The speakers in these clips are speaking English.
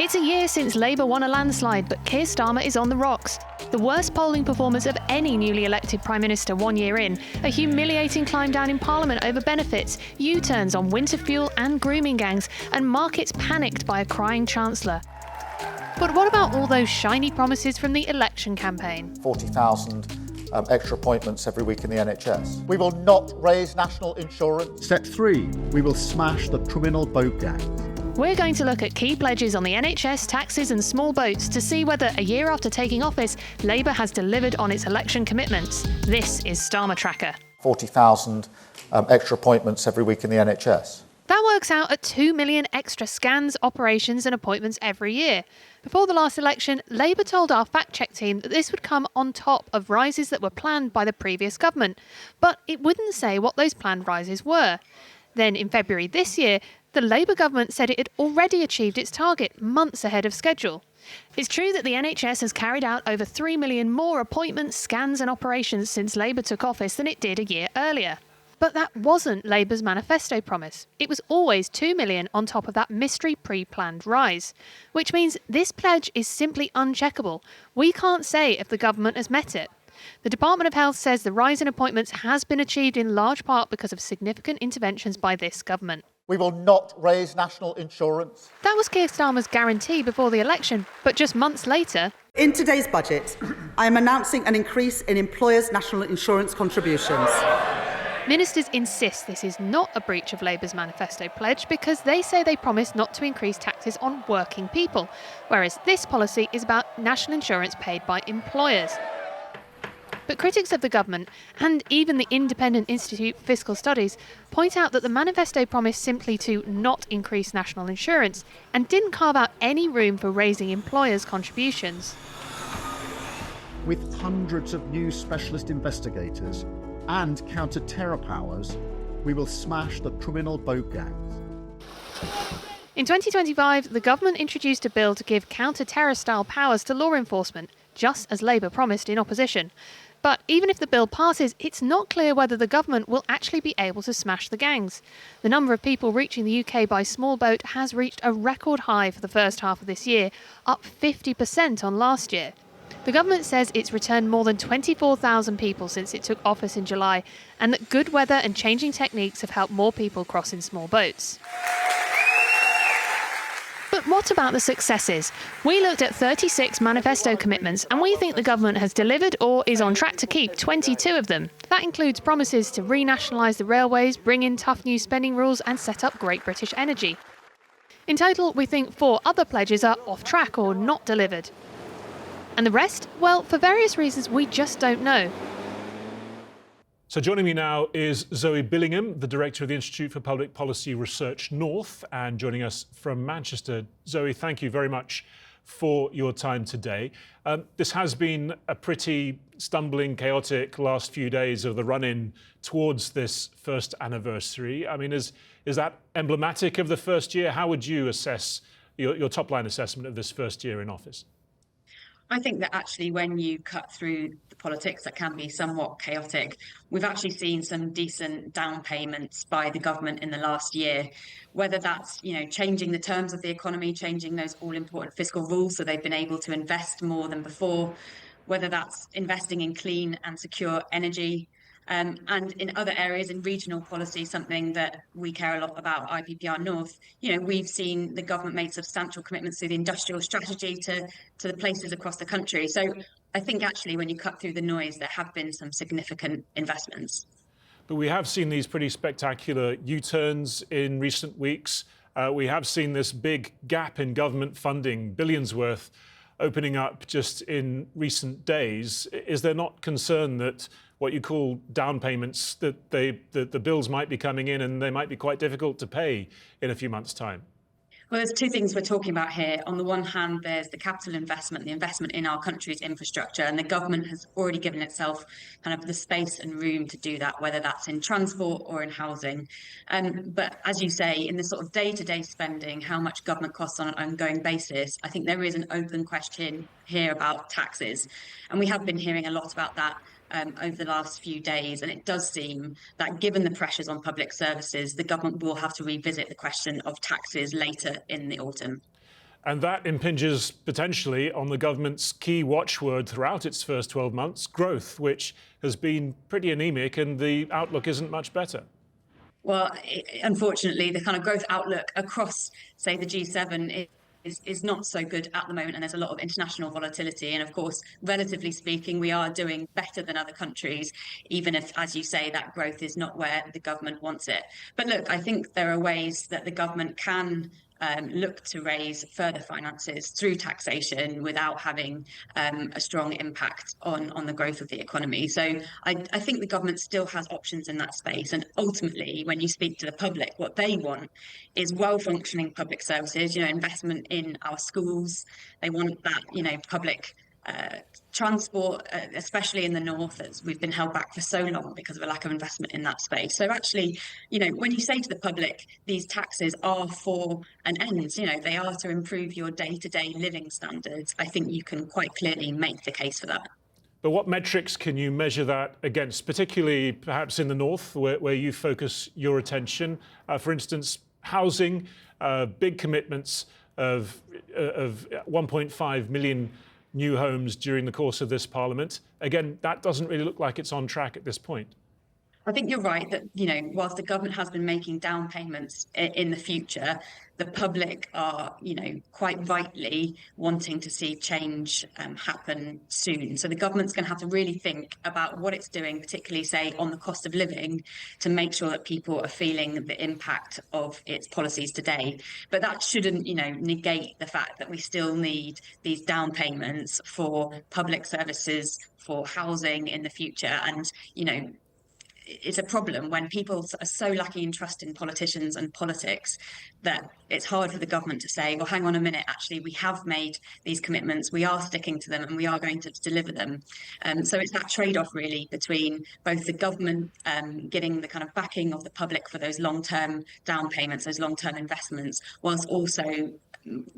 It's a year since Labour won a landslide, but Keir Starmer is on the rocks. The worst polling performance of any newly elected Prime Minister 1 year in, a humiliating climb down in Parliament over benefits, U-turns on winter fuel and grooming gangs, and markets panicked by a crying Chancellor. But what about all those shiny promises from the election campaign? 40,000 extra appointments every week in the NHS. We will not raise national insurance. Step 3, we will smash the criminal boat gangs. We're going to look at key pledges on the NHS, taxes and small boats to see whether, a year after taking office, Labour has delivered on its election commitments. This is Starmer Tracker. 40,000 extra appointments every week in the NHS. That works out at 2 million extra scans, operations and appointments every year. Before the last election, Labour told our fact-check team that this would come on top of rises that were planned by the previous government. But it wouldn't say what those planned rises were. Then in February this year, the Labour government said it had already achieved its target months ahead of schedule. It's true that the NHS has carried out over 3 million more appointments, scans and operations since Labour took office than it did a year earlier. But that wasn't Labour's manifesto promise. It was always 2 million on top of that mystery pre-planned rise. Which means this pledge is simply uncheckable. We can't say if the government has met it. The Department of Health says the rise in appointments has been achieved in large part because of significant interventions by this government. We will not raise national insurance. That was Keir Starmer's guarantee before the election, but just months later... In today's budget, I am announcing an increase in employers' national insurance contributions. Ministers insist this is not a breach of Labour's manifesto pledge because they say they promised not to increase taxes on working people, whereas this policy is about national insurance paid by employers. But critics of the government, and even the Independent Institute for Fiscal Studies, point out that the manifesto promised simply to not increase national insurance and didn't carve out any room for raising employers' contributions. With hundreds of new specialist investigators and counter-terror powers, we will smash the criminal boat gangs. In 2025, the government introduced a bill to give counter-terror-style powers to law enforcement, just as Labour promised in opposition. But even if the bill passes, it's not clear whether the government will actually be able to smash the gangs. The number of people reaching the UK by small boat has reached a record high for the first half of this year, up 50% on last year. The government says it's returned more than 24,000 people since it took office in July, and that good weather and changing techniques have helped more people cross in small boats. But what about the successes? We looked at 36 manifesto commitments and we think the government has delivered or is on track to keep 22 of them. That includes promises to renationalise the railways, bring in tough new spending rules and set up Great British Energy. In total, we think 4 other pledges are off track or not delivered. And the rest? Well, for various reasons we just don't know. So joining me now is Zoë Billingham, the Director of the Institute for Public Policy Research North, and joining us from Manchester. Zoë, thank you very much for your time today. This has been a pretty stumbling, chaotic last few days of the run-in towards this first anniversary. I mean, is that emblematic of the first year? How would you assess your top-line assessment of this first year in office? I think that actually when you cut through the politics that can be somewhat chaotic, we've actually seen some decent down payments by the government in the last year, whether that's, changing the terms of the economy, changing those all-important fiscal rules so they've been able to invest more than before, whether that's investing in clean and secure energy, and in other areas in regional policy, something that we care a lot about, IPPR North, we've seen the government make substantial commitments to the industrial strategy to the places across the country. So I think actually when you cut through the noise, there have been some significant investments. But we have seen these pretty spectacular U-turns in recent weeks. We have seen this big gap in government funding, billions worth, opening up just in recent days. Is there not concern that what you call down payments, that the bills might be coming in and they might be quite difficult to pay in a few months' time? Well, there's two things we're talking about here. On the one hand, there's the capital investment, the investment in our country's infrastructure, and the government has already given itself kind of the space and room to do that, whether that's in transport or in housing. But as you say, in the sort of day-to-day spending, how much government costs on an ongoing basis, I think there is an open question here about taxes. And we have been hearing a lot about that over the last few days, and it does seem that given the pressures on public services, the government will have to revisit the question of taxes later in the autumn. And that impinges potentially on the government's key watchword throughout its first 12 months, growth, which has been pretty anemic and the outlook isn't much better. Well, unfortunately, the kind of growth outlook across, say, the G7 is not so good at the moment, and there's a lot of international volatility. And of course, relatively speaking, we are doing better than other countries, even if, as you say, that growth is not where the government wants it. But look, I think there are ways that the government can look to raise further finances through taxation without having a strong impact on the growth of the economy. So I think the government still has options in that space. And ultimately, when you speak to the public, what they want is well-functioning public services, investment in our schools. They want that, public transport, especially in the north, as we've been held back for so long because of a lack of investment in that space. So actually, when you say to the public, these taxes are for an end, they are to improve your day-to-day living standards, I think you can quite clearly make the case for that. But what metrics can you measure that against, particularly perhaps in the north, where you focus your attention? For instance, housing, big commitments of 1.5 million new homes during the course of this parliament. Again, that doesn't really look like it's on track at this point. I think you're right that, whilst the government has been making down payments in the future, the public are, quite rightly wanting to see change happen soon. So the government's going to have to really think about what it's doing, particularly, say, on the cost of living, to make sure that people are feeling the impact of its policies today. But that shouldn't, negate the fact that we still need these down payments for public services, for housing in the future. And, it's a problem when people are so lacking in trust in politicians and politics that it's hard for the government to say, well, hang on a minute, actually, we have made these commitments, we are sticking to them, and we are going to deliver them. So it's that trade-off, really, between both the government getting the kind of backing of the public for those long-term down payments, those long-term investments, whilst also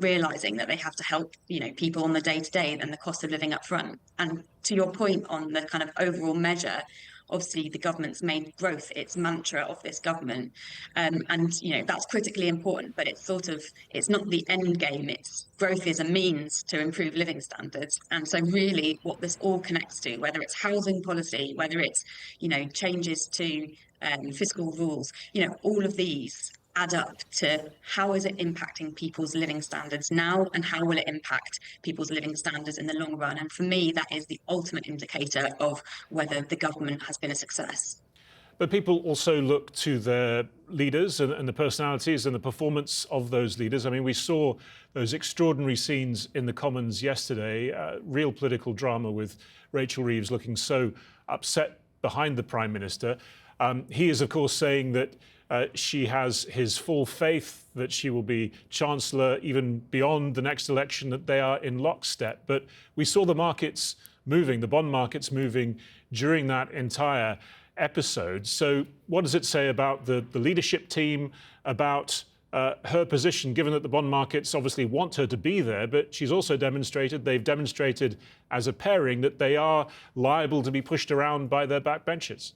realising that they have to help, people on the day-to-day and the cost of living up front. And to your point on the kind of overall measure, obviously the government's made growth its mantra of this government, and that's critically important, but it's not the end game. It's growth is a means to improve living standards. And so really what this all connects to, whether it's housing policy, whether it's changes to fiscal rules, all of these add up to how is it impacting people's living standards now, and how will it impact people's living standards in the long run? And for me, that is the ultimate indicator of whether the government has been a success. But people also look to their leaders and the personalities and the performance of those leaders. I mean, we saw those extraordinary scenes in the Commons yesterday, real political drama with Rachel Reeves looking so upset behind the Prime Minister. He is, of course, saying that she has his full faith that she will be Chancellor even beyond the next election, that they are in lockstep. But we saw the markets moving, the bond markets moving during that entire episode. So what does it say about the leadership team, about her position, given that the bond markets obviously want her to be there, but she's also they've demonstrated as a pairing that they are liable to be pushed around by their backbenchers?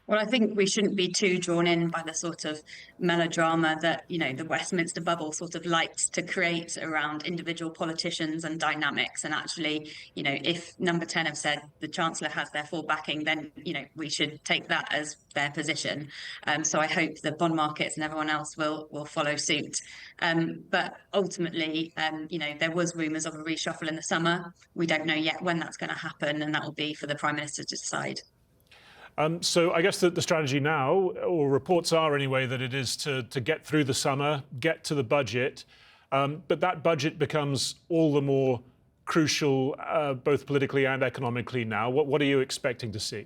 Well, I think we shouldn't be too drawn in by the sort of melodrama that, the Westminster bubble sort of likes to create around individual politicians and dynamics. And actually, if Number 10 have said the Chancellor has their full backing, then, we should take that as their position. So I hope the bond markets and everyone else will follow suit. But ultimately, there was rumours of a reshuffle in the summer. We don't know yet when that's going to happen, and that will be for the Prime Minister to decide. So I guess that the strategy now, or reports are anyway, that it is to get through the summer, get to the budget, but that budget becomes all the more crucial, both politically and economically now. What are you expecting to see?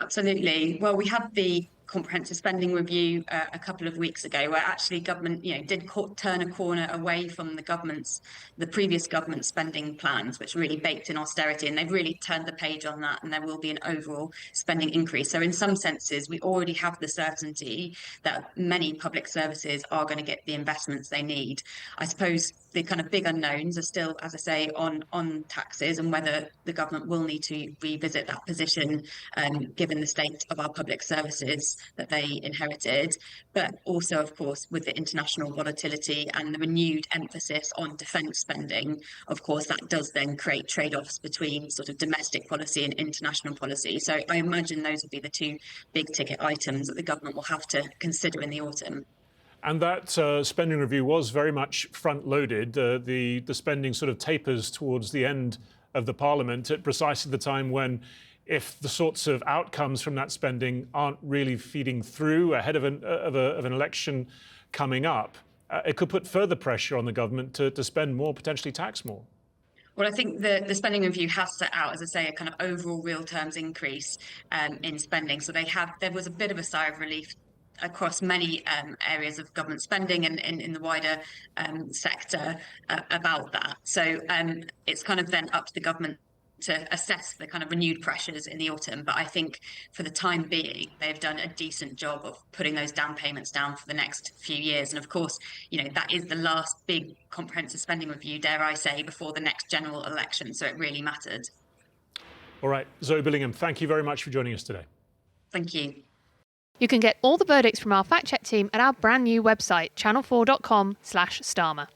Absolutely. Well, we had the comprehensive spending review a couple of weeks ago, where actually government, did turn a corner away from the previous government spending plans, which really baked in austerity, and they've really turned the page on that, and there will be an overall spending increase. So in some senses, we already have the certainty that many public services are going to get the investments they need. I suppose the kind of big unknowns are still, as I say, on taxes and whether the government will need to revisit that position, given the state of our public services that they inherited. But also, of course, with the international volatility and the renewed emphasis on defence spending, of course, that does then create trade-offs between sort of domestic policy and international policy. So I imagine those will be the two big ticket items that the government will have to consider in the autumn. And that spending review was very much front-loaded. The spending sort of tapers towards the end of the Parliament at precisely the time when, if the sorts of outcomes from that spending aren't really feeding through ahead of an election coming up, it could put further pressure on the government to spend more, potentially tax more. Well, I think the spending review has set out, as I say, a kind of overall real terms increase in spending. So there was a bit of a sigh of relief across many areas of government spending and in the wider sector about that. So it's kind of then up to the government to assess the kind of renewed pressures in the autumn. But I think for the time being, they've done a decent job of putting those down payments down for the next few years. And of course, that is the last big comprehensive spending review, dare I say, before the next general election. So it really mattered. All right, Zoë Billingham, thank you very much for joining us today. Thank you. You can get all the verdicts from our fact check team at our brand new website, channel4.com/Starmer.